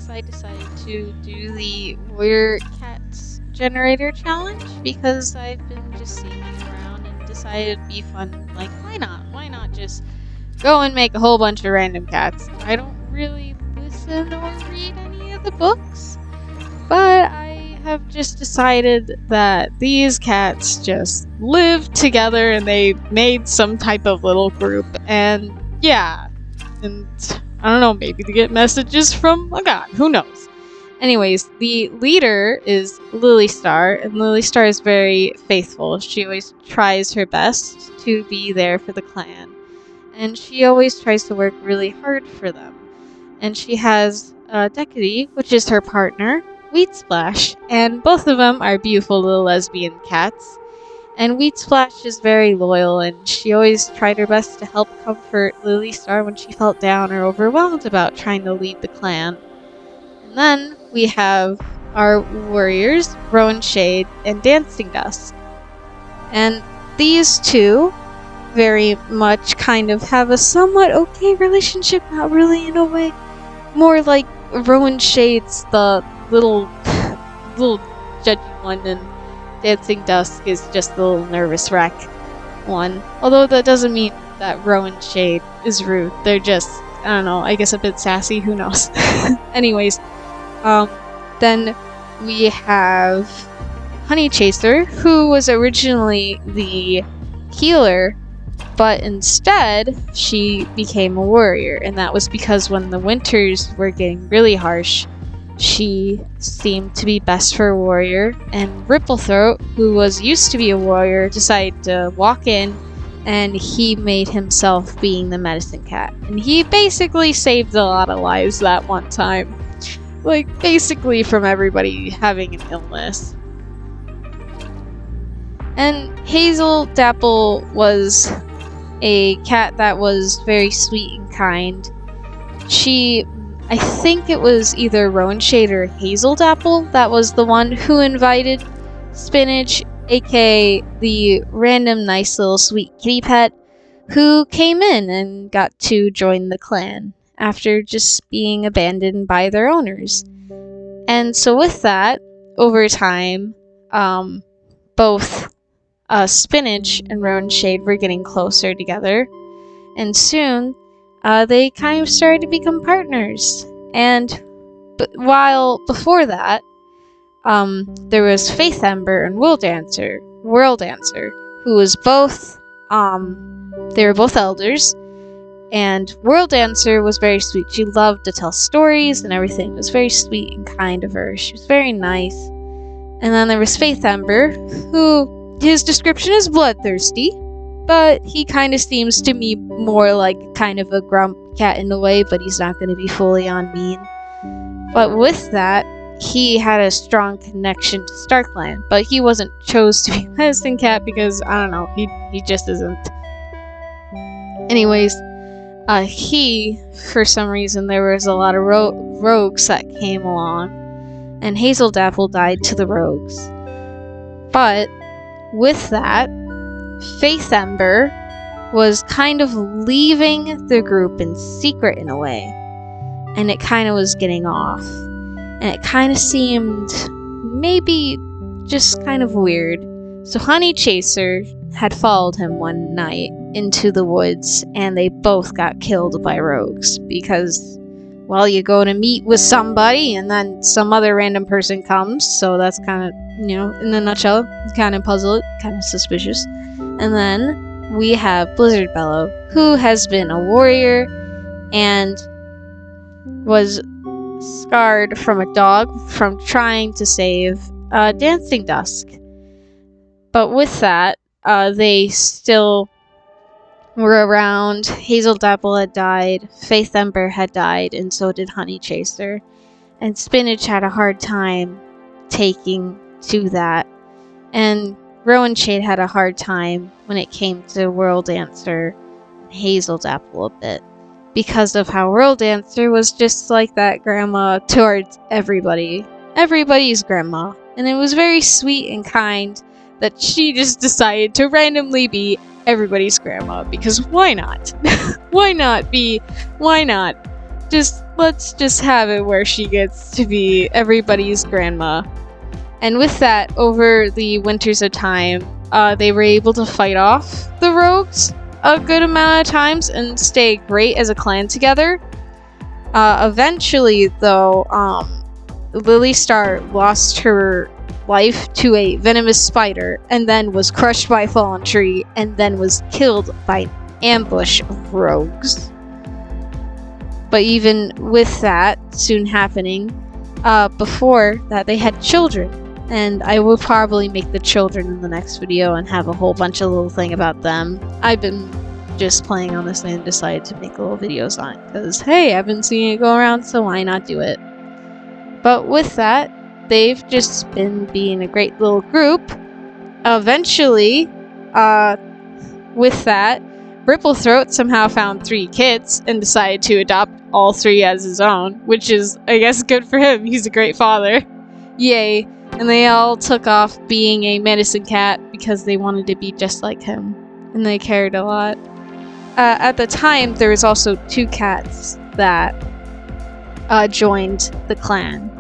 weeks, I decided to do the Warrior Cats Generator Challenge because I've been just seeing it around and decided it'd be fun. Like, why not? Why not just go and make a whole bunch of random cats? I don't really listen or read any of the books, but I have just decided that these cats just live together and they made some type of little group, and yeah, and I don't know, maybe to get messages from a god, who knows. Anyways, the leader is LilyStar, and LilyStar is very faithful. She always tries her best to be there for the clan, and she always tries to work really hard for them. And she has Decady, which is her partner, WeedSplash, and both of them are beautiful little lesbian cats. And WeedSplash is very loyal, and she always tried her best to help comfort LilyStar when she felt down or overwhelmed about trying to lead the clan. And then we have our warriors, RowanShade and DancingDusk. And these two very much kind of have a somewhat okay relationship, not really in a way. More like RowanShade's the little judgy one, and DancingDusk is just the little nervous wreck one. Although that doesn't mean that RowanShade is rude. They're just, I don't know, I guess a bit sassy, who knows. Anyways, then we have Honeychaser, who was originally the healer, but instead she became a warrior, and that was because when the winters were getting really harsh, she seemed to be best for a warrior, and RippleThroat, who was used to be a warrior, decided to walk in, and he made himself being the medicine cat. And he basically saved a lot of lives that one time. Like, basically from everybody having an illness. And Hazel Dapple was a cat that was very sweet and kind. I think it was either RowanShade or Hazel Dapple that was the one who invited Spinach, aka the random nice little sweet kitty pet, who came in and got to join the clan after just being abandoned by their owners. And so with that, over time, both Spinach and RowanShade were getting closer together, and soon they kind of started to become partners. And while before that, there was FaithEmber and WhirlDancer, who was both, they were both elders, and WhirlDancer was very sweet. She loved to tell stories and everything. It was very sweet and kind of her. She was very nice. And then there was FaithEmber, who, his description is bloodthirsty, but he kind of seems to me more like kind of a grump cat in a way, but he's not going to be fully on mean. But with that, he had a strong connection to StarClan, but he wasn't chose to be a medicine cat because, I don't know, he just isn't. Anyways, for some reason, there was a lot of rogues that came along, and Hazel Dapple died to the rogues. But with that, FaithEmber was kind of leaving the group in secret in a way, and it kind of was getting off, and it kind of seemed maybe just kind of weird. So Honeychaser had followed him one night into the woods, and they both got killed by rogues because, well, you go to meet with somebody and then some other random person comes, so that's kind of, in a nutshell, kind of puzzled, kind of suspicious. And then we have BlizzardBellow, who has been a warrior and was scarred from a dog from trying to save DancingDusk. But with that, they still were around. Hazel Dapple had died, FaithEmber had died, and so did Honeychaser. And Spinach had a hard time taking to that. And RowanShade had a hard time when it came to WhirlDancer and Hazel Dapple a bit, because of how WhirlDancer was just like that grandma towards everybody. Everybody's grandma. And it was very sweet and kind that she just decided to randomly be everybody's grandma, because why not? Why not? let's just have it where she gets to be everybody's grandma. And with that, over the winters of time, they were able to fight off the rogues a good amount of times and stay great as a clan together. Eventually, though, LilyStar lost her life to a venomous spider, and then was crushed by a fallen tree, and then was killed by an ambush of rogues. But even with that soon happening, before that they had children, and I will probably make the children in the next video and have a whole bunch of little thing about them. I've been just playing on this and decided to make little videos on it, because hey, I've been seeing it go around, so why not do it? But with that, they've just been being a great little group. Eventually, with that, RippleThroat somehow found 3 kids and decided to adopt all 3 as his own, which is, I guess, good for him. He's a great father. Yay. And they all took off being a medicine cat because they wanted to be just like him. And they cared a lot. At the time, there was also 2 cats that joined the clan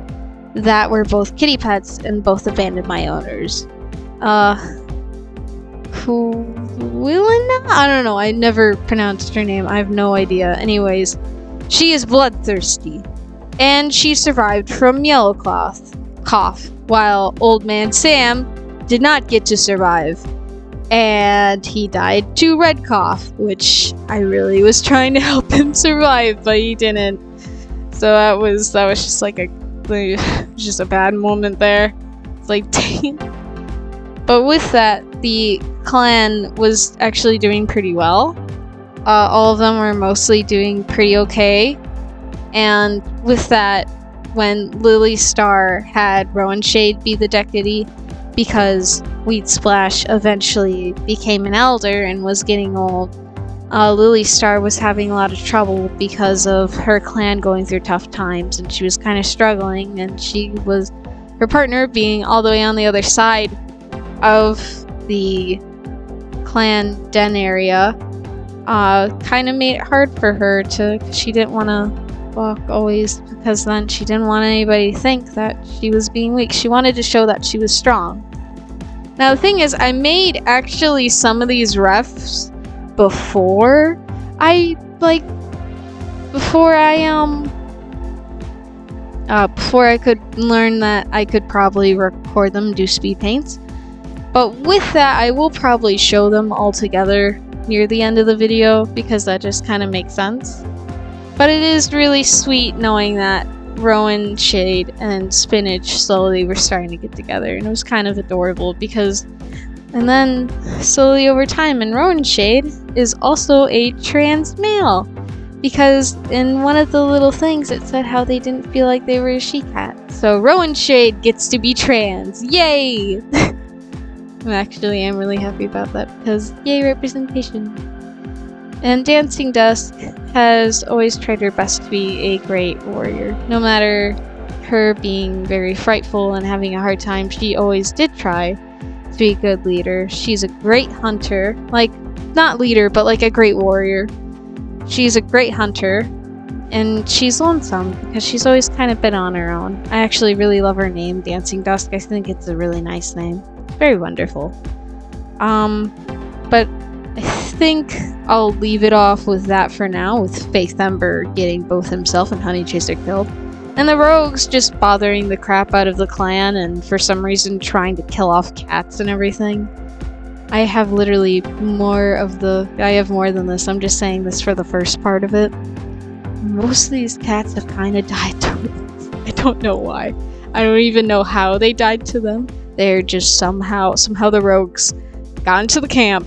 that were both kitty pets and both abandoned my owners. I don't know, I never pronounced her name, I have no idea. Anyways, she is bloodthirsty, and she survived from yellow cough, while Old Man Sam did not get to survive, and he died to red cough, which I really was trying to help him survive, but he didn't. So that was just like just a bad moment there. It's like, dang. But with that, the clan was actually doing pretty well. All of them were mostly doing pretty okay. And with that, when LilyStar had RowanShade be the deputy, because WeedSplash eventually became an elder and was getting old, LilyStar was having a lot of trouble because of her clan going through tough times, and she was kind of struggling, and her partner being all the way on the other side of the clan den area, kind of made it hard for her she didn't want to walk always, because then she didn't want anybody to think that she was being weak. She wanted to show that she was strong. Now the thing is, I made actually some of these refs before I could learn that I could probably record them, do speed paints. But with that, I will probably show them all together near the end of the video, because that just kind of makes sense. But it is really sweet knowing that RowanShade and Spinach slowly were starting to get together, and it was kind of adorable because, and then slowly over time, and RowanShade is also a trans male, because in one of the little things it said how they didn't feel like they were a she-cat. So RowanShade gets to be trans, yay! I am really happy about that, because yay representation. And DancingDusk has always tried her best to be a great warrior. No matter her being very frightful and having a hard time, she always did try to be a good leader. She's a great hunter. Like, not leader, but like a great warrior. She's a great hunter, and she's lonesome because she's always kind of been on her own. I actually really love her name, DancingDusk. I think it's a really nice name. It's very wonderful. But I think I'll leave it off with that for now, with FaithEmber getting both himself and Honeychaser killed, and the rogues just bothering the crap out of the clan and for some reason trying to kill off cats and everything. I have literally I have more than this. I'm just saying this for the first part of it. Most of these cats have kind of died to us. I don't know why. I don't even know how they died to them. They're just somehow the rogues got into the camp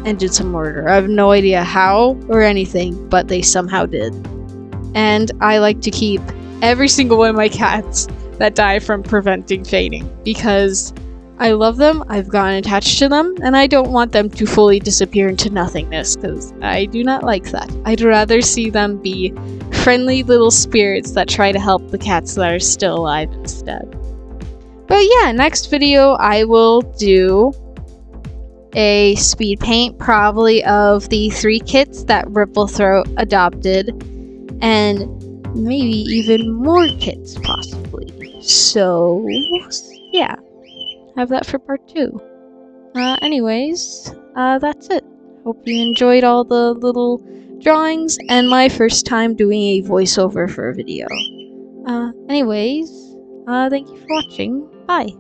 and did some murder. I have no idea how or anything, but they somehow did. And I like to keep every single one of my cats that die from preventing fading, because I love them, I've gotten attached to them, and I don't want them to fully disappear into nothingness, because I do not like that. I'd rather see them be friendly little spirits that try to help the cats that are still alive instead. But yeah, next video I will do a speed paint, probably of the 3 kits that RippleThroat adopted, and maybe even more kits, possibly. So, yeah, have that for part 2. Anyways, that's it. Hope you enjoyed all the little drawings and my first time doing a voiceover for a video. Anyways, thank you for watching. Bye.